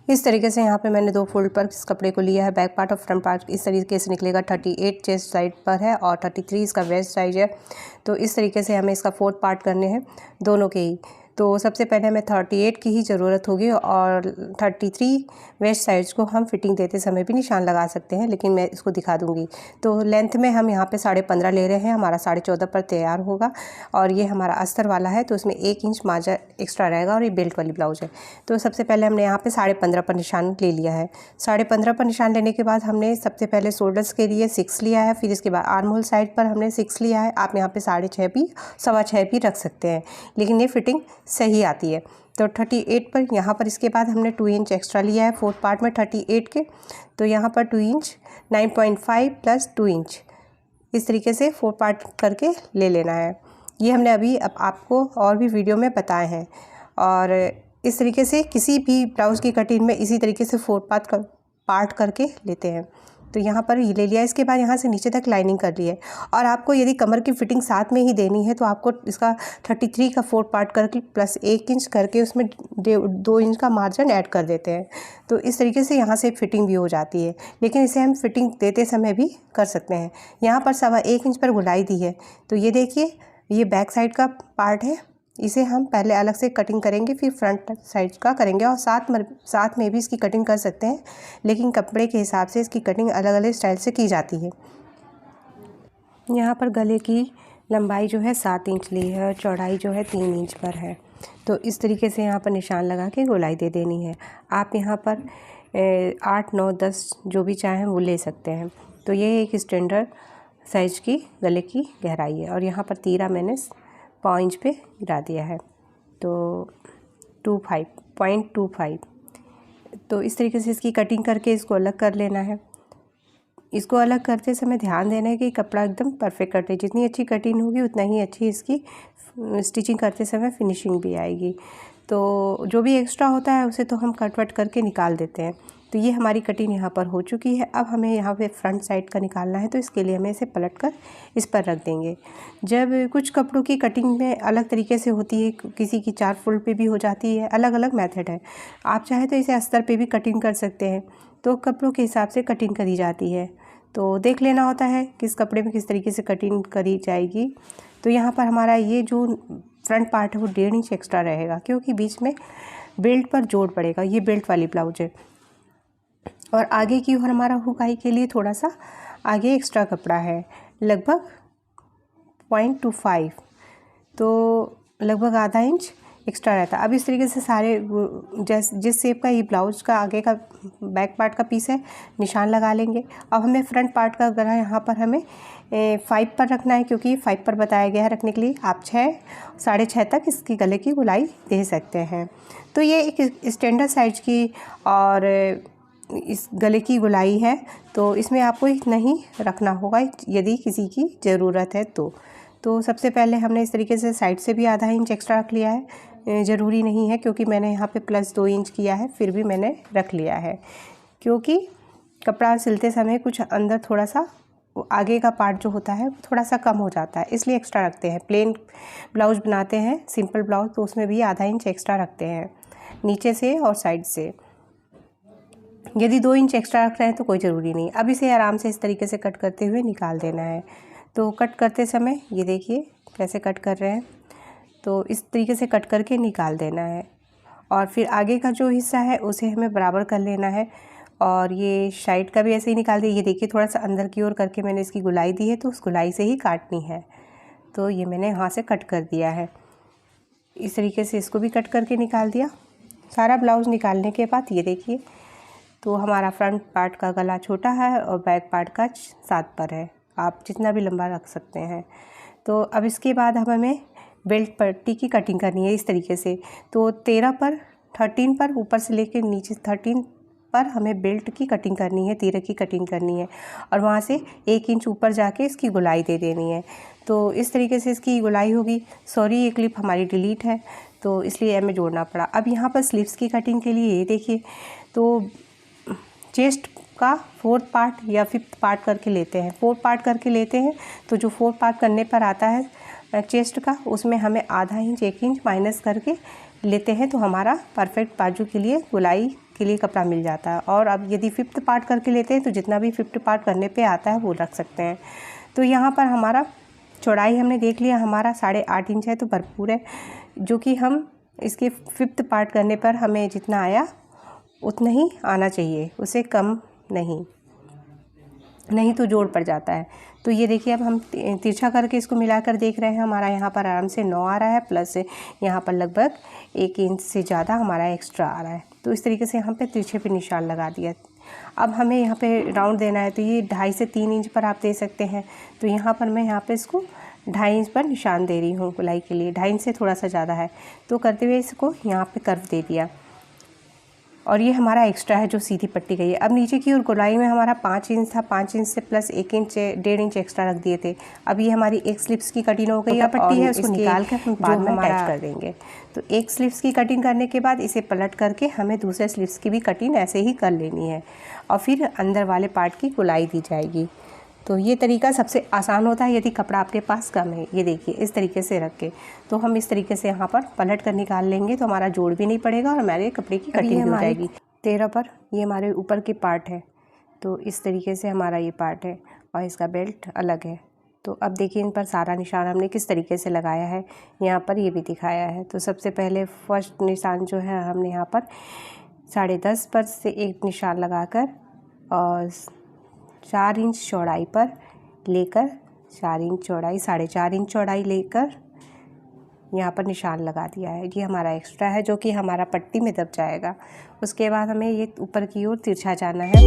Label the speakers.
Speaker 1: इस तरीके से यहाँ पे मैंने 2 फोल्ड पर इस कपड़े को लिया है। बैक पार्ट और फ्रंट पार्ट इस तरीके से निकलेगा। 38 चेस्ट साइड पर है और 33 इसका वेस्ट साइज है। तो इस तरीके से हमें इसका 4th पार्ट करने हैं दोनों के ही। तो सबसे पहले हमें 38 की ही ज़रूरत होगी और 33 वेस्ट साइड्स को हम फिटिंग देते समय भी निशान लगा सकते हैं, लेकिन मैं इसको दिखा दूंगी। तो लेंथ में हम यहाँ पे 15.5 ले रहे हैं, हमारा 14.5 पर तैयार होगा। और ये हमारा अस्तर वाला है तो इसमें 1 इंच मार्जिन एक्स्ट्रा रहेगा और ये बेल्ट वाली ब्लाउज है। तो सबसे पहले हमने यहाँ पे 15.5 पर निशान ले लिया है। 15.5 पर निशान लेने के बाद हमने सबसे पहले शोल्डर्स के लिए 6 लिया है, फिर इसके बाद आर्म होल साइड पर हमने 6 लिया है। आप यहाँ पे 6.5 भी 6.25 भी रख सकते हैं, लेकिन ये फिटिंग सही आती है। तो 38 पर यहाँ पर इसके बाद हमने 2 इंच एक्स्ट्रा लिया है 4th पार्ट में 38 के। तो यहाँ पर 2 इंच 9.5 प्लस 2 इंच इस तरीके से 4 पार्ट करके ले लेना है। ये हमने अभी अब आपको और भी वीडियो में बताए हैं। और इस तरीके से किसी भी ब्लाउज़ की कटिंग में इसी तरीके से 4 पार्ट करके लेते हैं। तो यहाँ पर ये ले लिया। इसके बाद यहाँ से नीचे तक लाइनिंग कर ली है। और आपको यदि कमर की फिटिंग साथ में ही देनी है तो आपको इसका 33 का 4 पार्ट करके प्लस 1 इंच करके उसमें 2 इंच का मार्जिन ऐड कर देते हैं। तो इस तरीके से यहाँ से फिटिंग भी हो जाती है, लेकिन इसे हम फिटिंग देते समय भी कर सकते हैं। यहाँ पर 1.25 इंच पर गुलाई दी है। तो ये देखिए, ये बैक साइड का पार्ट है, इसे हम पहले अलग से कटिंग करेंगे, फिर फ्रंट साइड का करेंगे। और साथ में भी इसकी कटिंग कर सकते हैं, लेकिन कपड़े के हिसाब से इसकी कटिंग अलग अलग स्टाइल से की जाती है। यहाँ पर गले की लंबाई जो है 7 इंच ली है और चौड़ाई जो है 3 इंच पर है। तो इस तरीके से यहाँ पर निशान लगा के गोलाई दे देनी है। आप यहाँ पर 8, 9, 10 जो भी चाहें वो ले सकते हैं। तो ये एक स्टैंडर्ड साइज की गले की गहराई है। और यहाँ पर तीरा मैंने 5 इंच पे गिरा दिया है, तो 0.25। तो इस तरीके से इसकी कटिंग करके इसको अलग कर लेना है। इसको अलग करते समय ध्यान देना है कि कपड़ा एकदम परफेक्ट कटे। जितनी अच्छी कटिंग होगी उतना ही अच्छी इसकी स्टिचिंग करते समय फिनिशिंग भी आएगी। तो जो भी एक्स्ट्रा होता है उसे तो हम कट वट करके निकाल देते हैं। तो ये हमारी कटिंग यहाँ पर हो चुकी है। अब हमें यहाँ पे फ्रंट साइड का निकालना है, तो इसके लिए हमें इसे पलटकर इस पर रख देंगे। जब कुछ कपड़ों की कटिंग में अलग तरीके से होती है, किसी की 4 फोल्ड पे भी हो जाती है, अलग अलग मेथड है। आप चाहे तो इसे अस्तर पे भी कटिंग कर सकते हैं। तो कपड़ों के हिसाब से कटिंग करी जाती है, तो देख लेना होता है किस कपड़े में किस तरीके से कटिंग करी जाएगी। तो यहाँ पर हमारा ये जो फ्रंट पार्ट है वो 1.5 इंच एक्स्ट्रा रहेगा, क्योंकि बीच में बेल्ट पर जोड़ पड़ेगा। ये बेल्ट वाली ब्लाउज है। और आगे की ओर हमारा हुकाई के लिए थोड़ा सा आगे एक्स्ट्रा कपड़ा है, लगभग 0.25, तो लगभग आधा इंच एक्स्ट्रा रहता है। अब इस तरीके से सारे जिस शेप का ये ब्लाउज का आगे का बैक पार्ट का पीस है निशान लगा लेंगे। अब हमें फ्रंट पार्ट का गला यहाँ पर हमें 5 पर रखना है, क्योंकि 5 पर बताया गया है रखने के लिए। आप 6, 6.5 तक इसकी गले की गोलाई दे सकते हैं। तो ये एक स्टैंडर्ड साइज की और इस गले की गोलाई है, तो इसमें आपको इतना ही रखना होगा यदि किसी की ज़रूरत है तो सबसे पहले हमने इस तरीके से साइड से भी आधा इंच एक्स्ट्रा रख लिया है। ज़रूरी नहीं है, क्योंकि मैंने यहाँ पे प्लस 2 इंच किया है, फिर भी मैंने रख लिया है, क्योंकि कपड़ा सिलते समय कुछ अंदर थोड़ा सा आगे का पार्ट जो होता है थोड़ा सा कम हो जाता है, इसलिए एक्स्ट्रा रखते हैं। प्लेन ब्लाउज बनाते हैं, सिंपल ब्लाउज, तो उसमें भी आधा इंच एक्स्ट्रा रखते हैं नीचे से और साइड से। यदि 2 इंच एक्स्ट्रा रख रहे हैं तो कोई ज़रूरी नहीं। अब इसे आराम से इस तरीके से कट करते हुए निकाल देना है। तो कट करते समय ये देखिए कैसे कट कर रहे हैं, तो इस तरीके से कट करके निकाल देना है। और फिर आगे का जो हिस्सा है उसे हमें बराबर कर लेना है। और ये साइड का भी ऐसे ही निकाल दिया। ये देखिए थोड़ा सा अंदर की ओर करके मैंने इसकी गोलाई दी है, तो उस गोलाई से ही काटनी है। तो ये मैंने यहाँ से कट कर दिया है। इस तरीके से इसको भी कट करके निकाल दिया। सारा ब्लाउज़ निकालने के बाद ये देखिए, तो हमारा फ्रंट पार्ट का गला छोटा है और बैक पार्ट का 7 पर है। आप जितना भी लंबा रख सकते हैं। तो अब इसके बाद हमें बेल्ट पट्टी की कटिंग करनी है इस तरीके से। तो 13 पर ऊपर से लेकर नीचे 13 पर हमें बेल्ट की कटिंग करनी है, तीरे की कटिंग करनी है, और वहाँ से 1 इंच ऊपर जाके इसकी गोलाई दे देनी है। तो इस तरीके से इसकी गोलाई होगी। सॉरी, ये क्लिप हमारी डिलीट है, तो इसलिए हमें जोड़ना पड़ा। अब यहाँ पर स्लीव्स की कटिंग के लिए ये देखिए, तो चेस्ट का 4th पार्ट या 5th पार्ट करके लेते हैं। 4 पार्ट करके लेते हैं, तो जो 4 पार्ट करने पर आता है चेस्ट का, उसमें हमें आधा इंच 1 इंच माइनस करके लेते हैं तो हमारा परफेक्ट बाजू के लिए गोलाई के लिए कपड़ा मिल जाता है। और अब यदि 5th पार्ट करके लेते हैं तो जितना भी 5th पार्ट करने पे आता है वो रख सकते हैं। तो यहाँ पर हमारा चौड़ाई हमने देख लिया, हमारा 8.5 इंच है तो भरपूर है, जो कि हम इसके 5th पार्ट करने पर हमें जितना आया उतना ही आना चाहिए, उससे कम नहीं तो जोड़ पड़ जाता है। तो ये देखिए अब हम तिरछा करके इसको मिलाकर देख रहे हैं, हमारा यहाँ पर आराम से 9 आ रहा है, प्लस यहाँ पर लगभग 1 इंच से ज़्यादा हमारा एक्स्ट्रा आ रहा है। तो इस तरीके से यहाँ पे तिरछे पे निशान लगा दिया। अब हमें यहाँ पे राउंड देना है तो ये 2.5 से 3 इंच पर आप दे सकते हैं। तो यहाँ पर मैं यहाँ पे इसको 2.5 इंच पर निशान दे रही हूँ गोलाई के लिए, 2.5 इंच से थोड़ा सा ज़्यादा है। तो करते हुए इसको यहाँ पे कर्व दे दिया और ये हमारा एक्स्ट्रा है जो सीधी पट्टी गई है। अब नीचे की ओर गोलाई में हमारा 5 इंच था, 5 इंच से प्लस 1 इंच 1.5 इंच एक्स्ट्रा रख दिए थे। अब ये हमारी एक स्लिप्स की कटिंग हो गई है, पट्टी है उसको निकाल कर हम बाद में अटैच कर देंगे। तो एक स्लिप्स की कटिंग करने के बाद इसे पलट करके हमें दूसरे स्लिप्स की भी कटिंग ऐसे ही कर लेनी है और फिर अंदर वाले पार्ट की गोलाई दी जाएगी। तो ये तरीका सबसे आसान होता है यदि कपड़ा आपके पास कम है। ये देखिए इस तरीके से रख के तो हम इस तरीके से यहाँ पर पलट कर निकाल लेंगे तो हमारा जोड़ भी नहीं पड़ेगा और हमारे कपड़े की कटिंग हो जाएगी। 13 पर ये हमारे ऊपर के पार्ट है, तो इस तरीके से हमारा ये पार्ट है और इसका बेल्ट अलग है। तो अब देखिए इन पर सारा निशान हमने किस तरीके से लगाया है, यहाँ पर ये भी दिखाया है। तो सबसे पहले फर्स्ट निशान जो है हमने यहाँ पर 10.5 पर से एक निशान लगाकर और 4 इंच चौड़ाई पर लेकर 4 इंच चौड़ाई 4.5 इंच चौड़ाई लेकर यहाँ पर निशान लगा दिया है। ये हमारा एक्स्ट्रा है जो कि हमारा पट्टी में दब जाएगा। उसके बाद हमें ये ऊपर की ओर तिरछा जाना है।